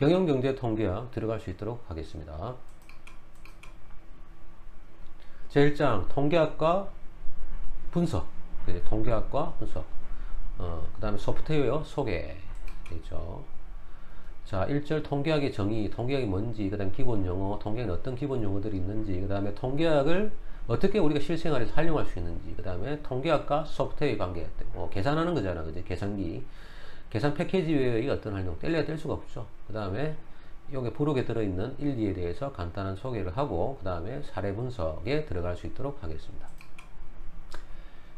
경영경제 통계학 들어갈 수 있도록 하겠습니다. 제1장 통계학과 분석, 통계학과 분석, 그 다음에 소프트웨어 소개 되죠. 자, 1절 통계학의 정의, 통계학이 뭔지, 그 다음에 기본 용어, 통계학에 어떤 기본 용어들이 있는지, 그 다음에 통계학을 어떻게 우리가 실생활에서 활용할 수 있는지, 그 다음에 통계학과 소프트웨어 관계, 계산하는 거잖아, 그지? 계산기, 계산 패키지의 어떤 활용, 뗄래야 뗄 수가 없죠. 그 다음에 여기 부록에 들어있는 1, 2에 대해서 간단한 소개를 하고, 그 다음에 사례 분석에 들어갈 수 있도록 하겠습니다.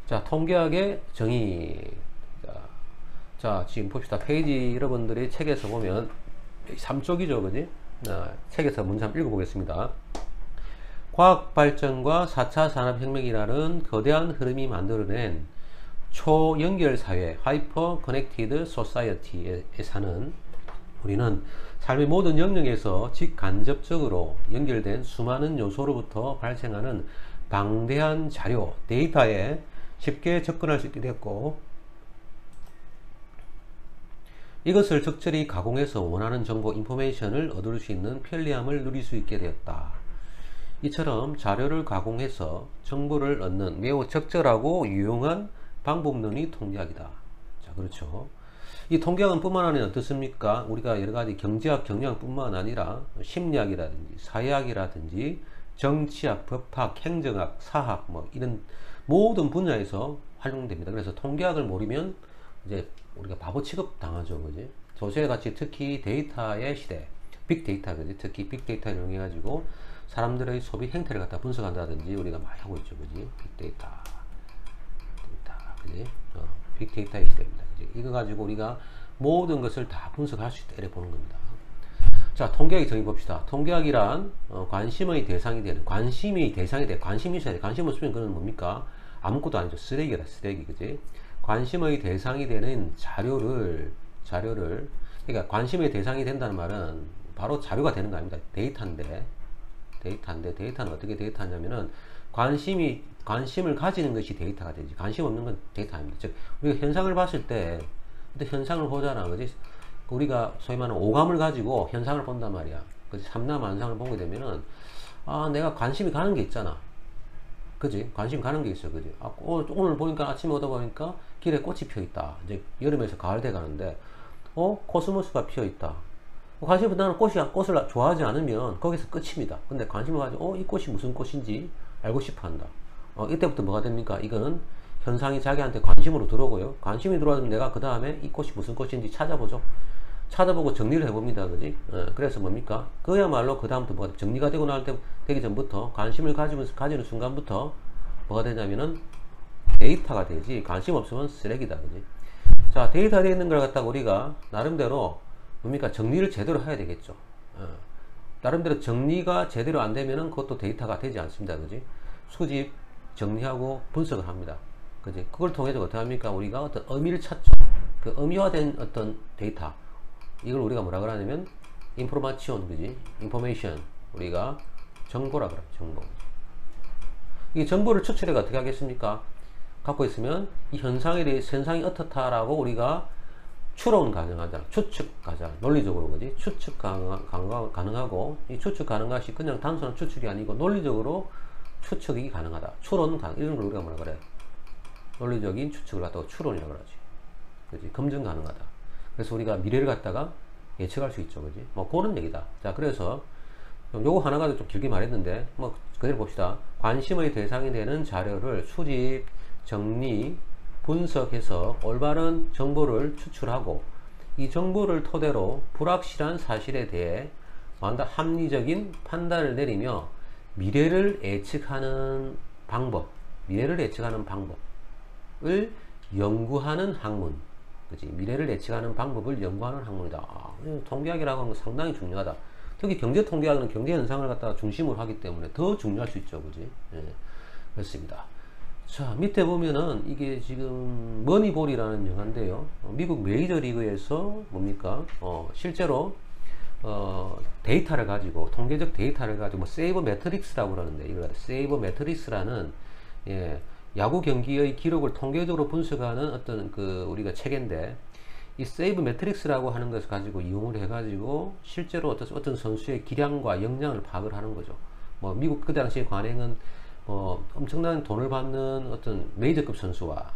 자, 통계학의 정의. 자, 지금 봅시다. 페이지 여러분들이 책에서 보면 3쪽이죠, 그지? 책에서 문제 한번 읽어보겠습니다. 과학 발전과 4차 산업혁명이라는 거대한 흐름이 만들어낸 초연결 사회, 하이퍼 커넥티드 소사이어티에 사는 우리는 삶의 모든 영역에서 직간접적으로 연결된 수많은 요소로부터 발생하는 방대한 자료, 데이터에 쉽게 접근할 수 있게 되었고, 이것을 적절히 가공해서 원하는 정보, 인포메이션을 얻을 수 있는 편리함을 누릴 수 있게 되었다. 이처럼 자료를 가공해서 정보를 얻는 매우 적절하고 유용한 방법론이 통계학이다. 자, 그렇죠. 이 통계학은 뿐만 아니라 어떻습니까? 우리가 여러가지 경제학, 경영학 뿐만 아니라 심리학이라든지 사회학이라든지 정치학, 법학, 행정학, 사학 이런 모든 분야에서 활용됩니다. 그래서 통계학을 모르면 이제 우리가 바보 취급 당하죠, 그지? 조세같이 특히 데이터의 시대, 빅데이터, 그지? 특히 빅데이터를 이용해 가지고 사람들의 소비 행태를 갖다 분석한다든지 우리가 많이 하고 있죠, 그지? 빅데이터, 그지? 빅데이터의 시대입니다, 그지? 이거 가지고 우리가 모든 것을 다 분석할 수 있다, 이렇게 보는 겁니다. 자, 통계학의 정의 봅시다. 통계학이란 관심의 대상이 되는, 관심이 대상이 돼, 관심이 있어야 돼. 관심 없으면 그건 뭡니까? 아무것도 아니죠. 쓰레기다, 쓰레기, 그지? 관심의 대상이 되는 자료를, 그러니까 관심의 대상이 된다는 말은 바로 자료가 되는 거 아닙니다. 데이터인데, 데이터는 어떻게 데이터냐면은 관심을 가지는 것이 데이터가 되지. 관심 없는 건 데이터 아닙니다. 즉, 우리가 현상을 봤을 때, 현상을 보잖아, 그지? 우리가 소위 말하는 오감을 가지고 현상을 본단 말이야. 그지? 삼라만상을 보게 되면은, 내가 관심이 가는 게 있잖아. 그지? 관심 가는 게 있어, 그지? 오늘 보니까, 아침에 오다 보니까 길에 꽃이 피어 있다. 이제 여름에서 가을 돼 가는데, 코스모스가 피어 있다. 관심은 나는 꽃을 좋아하지 않으면 거기서 끝입니다. 근데 관심을 가지고, 이 꽃이 무슨 꽃인지 알고 싶어 한다. 이때부터 뭐가 됩니까? 이거는 현상이 자기한테 관심으로 들어오고요. 관심이 들어와서 내가 그 다음에 이 꽃이 무슨 꽃인지 찾아보죠. 찾아보고 정리를 해봅니다. 그지? 그래서 뭡니까? 그야말로 그 다음부터 뭐가 정리가 되고 되기 전부터 관심을 가지는 순간부터 뭐가 되냐면은 데이터가 되지. 관심 없으면 쓰레기다. 그지? 자, 데이터가 되어 있는 걸 갖다가 우리가 나름대로 뭡니까? 정리를 제대로 해야 되겠죠. 나름대로 정리가 제대로 안 되면은 그것도 데이터가 되지 않습니다. 그지? 수집, 정리하고 분석을 합니다. 그지? 그걸 통해서 어떻게 합니까? 우리가 어떤 의미를 찾죠. 그 의미화된 어떤 데이터. 이걸 우리가 뭐라 그러냐면 인포메이션, 그지? 인포메이션. 우리가 정보라 그래요. 정보. 이 정보를 추출해가 어떻게 하겠습니까? 갖고 있으면 이 현상에 대해 현상이 어떻다라고 우리가 추론 가능하잖아. 추측 가자. 논리적으로, 그지? 추측 가능하고, 이 추측 가능한 것이 그냥 단순한 추측이 아니고 논리적으로 추측이 가능하다. 추론 이런 걸 우리가 뭐라 그래? 논리적인 추측을 갖다가 추론이라고 그러지. 그지? 검증 가능하다. 그래서 우리가 미래를 갖다가 예측할 수 있죠, 그지? 그런 얘기다. 자, 그래서 요거 하나 가지고 좀 길게 말했는데, 그대로 봅시다. 관심의 대상이 되는 자료를 수집, 정리, 분석해서 올바른 정보를 추출하고, 이 정보를 토대로 불확실한 사실에 대해 합리적인 판단을 내리며 미래를 예측하는 방법을 연구하는 학문. 그치? 미래를 예측하는 방법을 연구하는 학문이다. 통계학이라고 하는 건 상당히 중요하다. 특히 경제 통계학은 경제 현상을 갖다가 중심으로 하기 때문에 더 중요할 수 있죠. 그지? 그렇습니다. 자, 밑에 보면은 이게 지금 머니볼이라는 영화인데요. 미국 메이저리그에서 뭡니까? 실제로 데이터를 가지고, 통계적 데이터를 가지고 세이버 매트릭스라고 그러는데, 이걸 세이버 매트릭스라는 야구 경기의 기록을 통계적으로 분석하는 어떤 우리가 체계인데, 이 세이브 매트릭스라고 하는 것을 가지고 이용을 해가지고 실제로 어떤 선수의 기량과 역량을 파악을 하는 거죠. 뭐 미국 그 당시에 관행은 엄청난 돈을 받는 어떤 메이저급 선수와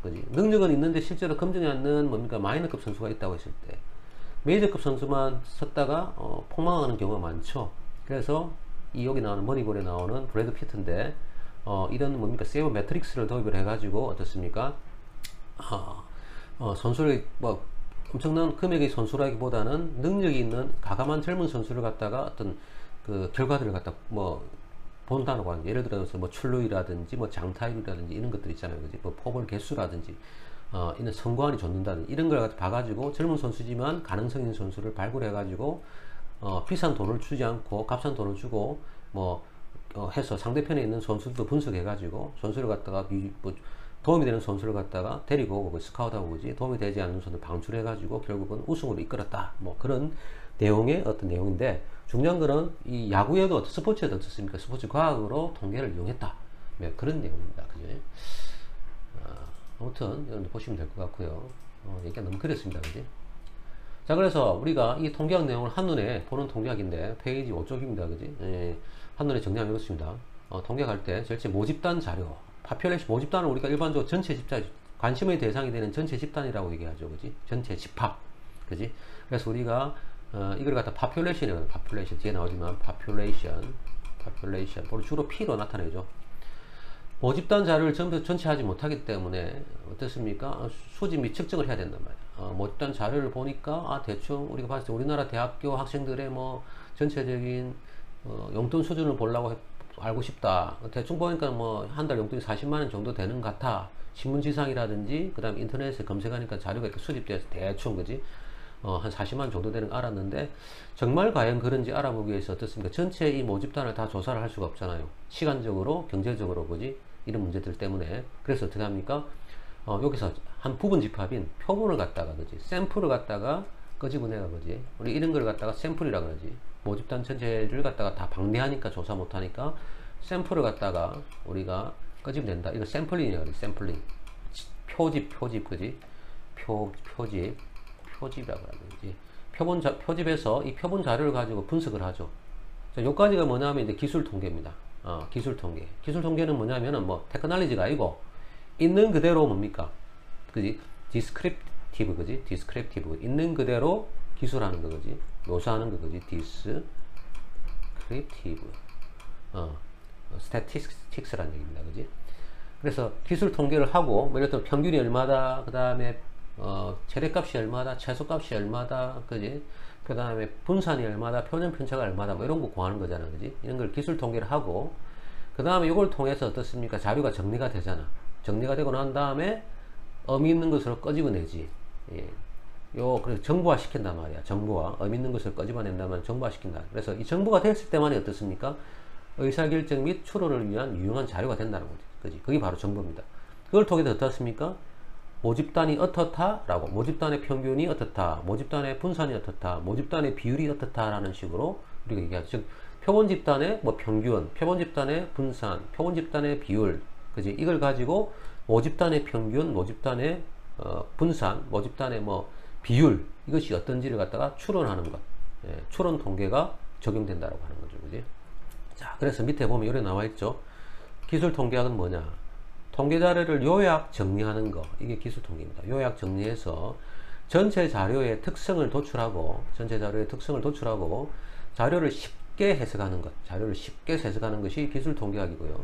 그지? 능력은 있는데 실제로 검증이 않는 뭡니까 마이너급 선수가 있다고 했을 때 메이저급 선수만 썼다가 폭망하는 경우가 많죠. 그래서 이 여기 나오는 머니볼에 나오는 브래드 피트인데 이런 뭡니까 세이브 매트릭스를 도입을 해가지고 어떻습니까? 선수를 뭐 엄청난 금액의 선수라기보다는 능력이 있는 가감한 젊은 선수를 갖다가 어떤 그 결과들을 갖다 뭐 본다고 하는 게 예를 들어서 뭐 출루율이라든지 뭐 장타율이라든지 이런 것들 있잖아요. 그지? 뭐 포볼 개수라든지 이런 성과안이 좋는다든지 이런 걸 갖다 봐가지고 젊은 선수지만 가능성 있는 선수를 발굴해 가지고 비싼 돈을 주지 않고 값싼 돈을 주고 뭐 해서 상대편에 있는 선수들도 분석해 가지고 선수를 갖다가 뭐 도움이 되는 선수를 갖다가 데리고 오고 스카우트하고 그지 도움이 되지 않는 선수를 방출해 가지고 결국은 우승으로 이끌었다 뭐 그런 내용의 어떤 내용인데 중요한 거는 이 야구에도 어떤 스포츠에도 어떻습니까? 스포츠 과학으로 통계를 이용했다 네, 그런 내용입니다. 그죠? 아무튼 여러분들 보시면 될 것 같고요. 얘기가 너무 그랬습니다. 그지? 자 그래서 우리가 이 통계학 내용을 한눈에 보는 통계학인데 페이지 5쪽입니다. 그지? 예, 한눈에 정리하면 이렇습니다. 통계할 때 절제 모집단 자료 파퓰레이션 모집단을 우리가 일반적으로 전체 집단 관심의 대상이 되는 전체 집단이라고 얘기하죠. 그지? 전체 집합. 그지? 그래서 우리가 이걸 갖다 population이라고 해요. population 뒤에 나오지만 population 주로 P로 나타내죠. 모집단 자료를 전체 하지 못하기 때문에 어떻습니까? 수집 및 측정을 해야 된단 말이에요. 모집단 자료를 보니까 대충 우리가 봤을 때 우리나라 대학교 학생들의 뭐 전체적인 용돈 수준을 보려고 알고 싶다. 대충 보니까 뭐 한 달 용돈이 40만원 정도 되는 것 같아. 신문지상이라든지 그 다음에 인터넷에 검색하니까 자료가 이렇게 수집돼서 대충 그지? 한 40만 정도 되는 거 알았는데 정말 과연 그런지 알아보기 위해서 어떻습니까? 전체 이 모집단을 다 조사를 할 수가 없잖아요. 시간적으로 경제적으로 그지? 이런 문제들 때문에 그래서 어떻게 합니까? 여기서 한 부분 집합인 표본을 갖다가 그지? 샘플을 갖다가 끄집어내가 그지? 우리 이런 걸 갖다가 샘플이라 그러지. 모집단 전체를 갖다가 다 방대하니까 조사 못하니까 샘플을 갖다가 우리가 끄집어낸다. 이거 샘플링이라고 그래. 샘플링. 표집 그지? 표집이라고 하는지 표집에서 이 표본 자료를 가지고 분석을 하죠. 자, 요까지가 뭐냐면 이제 기술 통계입니다. 기술 통계. 기술 통계는 뭐냐면은 뭐 테크놀로지가 아니고 있는 그대로 뭡니까? 그지? 디스크립티브 그지? 디스크립티브 있는 그대로 기술하는 거 그지? 묘사하는 거 그지? 디스크립티브 스태티스틱스라는 얘기입니다. 그지? 그래서 기술 통계를 하고 뭐 예를 들어 평균이 얼마다 그 다음에 최대값이 얼마다, 최소값이 얼마다, 그지? 그 다음에 분산이 얼마다, 표준 편차가 얼마다, 뭐 이런 거 구하는 거잖아, 그지? 이런 걸 기술 통계를 하고, 그 다음에 이걸 통해서 어떻습니까? 자료가 정리가 되잖아. 정리가 되고 난 다음에 의미 있는 것으로 끄집어내지. 예. 그래서 정보화 시킨단 말이야. 정보화. 의미 있는 것을 끄집어낸다면 정보화 시킨다. 그래서 이 정보가 됐을 때만이 어떻습니까? 의사결정 및 추론을 위한 유용한 자료가 된다는 거지. 그지? 그게 바로 정보입니다. 그걸 통해서 어떻습니까? 모집단이 어떻다 라고 모집단의 평균이 어떻다 모집단의 분산이 어떻다 모집단의 비율이 어떻다 라는 식으로 우리가 얘기하죠. 즉 표본집단의 뭐 평균 표본집단의 분산 표본집단의 비율 그지 이걸 가지고 모집단의 평균 모집단의 분산 모집단의 뭐 비율 이것이 어떤지를 갖다가 추론하는 것 추론 통계가 적용된다고 하는 거죠. 그지? 자 그래서 밑에 보면 이렇게 나와 있죠. 기술 통계학은 뭐냐? 통계 자료를 요약 정리하는 거 이게 기술 통계입니다. 요약 정리해서 전체 자료의 특성을 도출하고 자료를 쉽게 해석하는 것 자료를 쉽게 해석하는 것이 기술 통계학이고요.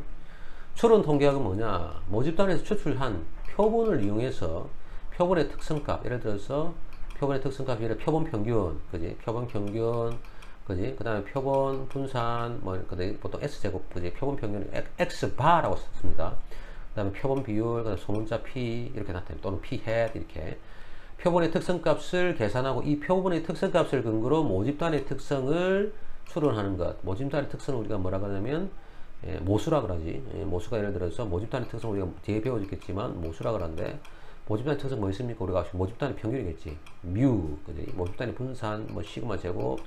추론 통계학은 뭐냐? 모집단에서 추출한 표본을 이용해서 표본의 특성값 예를 들어서 표본의 특성값 예를 표본 평균 그지 표본 평균 그지 그 다음에 표본 분산 뭐 보통 S제곱 그지 표본 평균은 X바라고 썼습니다. 그 다음에 표본 비율, 그 다음에 소문자 P 이렇게 나타냅니다. 또는 P hat 이렇게 표본의 특성값을 계산하고 이 표본의 특성값을 근거로 모집단의 특성을 추론하는 것. 모집단의 특성을 우리가 뭐라 그러냐면 모수라 그러지. 모수가 예를 들어서 모집단의 특성 우리가 뒤에 배워주겠지만 모수라 그러는데 모집단의 특성 뭐 있습니까? 우리가 모집단의 평균이겠지. 뮤, 그지? 모집단의 분산, 뭐 시그마 제곱,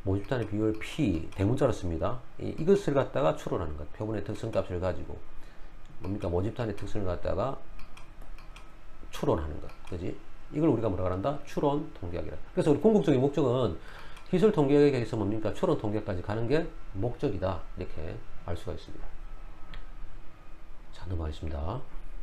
모집단의 비율 P 대문자로 씁니다. 이것을 갖다가 추론하는 것. 표본의 특성값을 가지고. 뭡니까? 모집단의 특성을 갖다가 추론하는 것. 그지? 이걸 우리가 뭐라고 한다? 추론 통계학이라. 그래서 우리 궁극적인 목적은 기술 통계학에서 뭡니까? 추론 통계까지 가는 게 목적이다. 이렇게 알 수가 있습니다. 자, 넘어가겠습니다.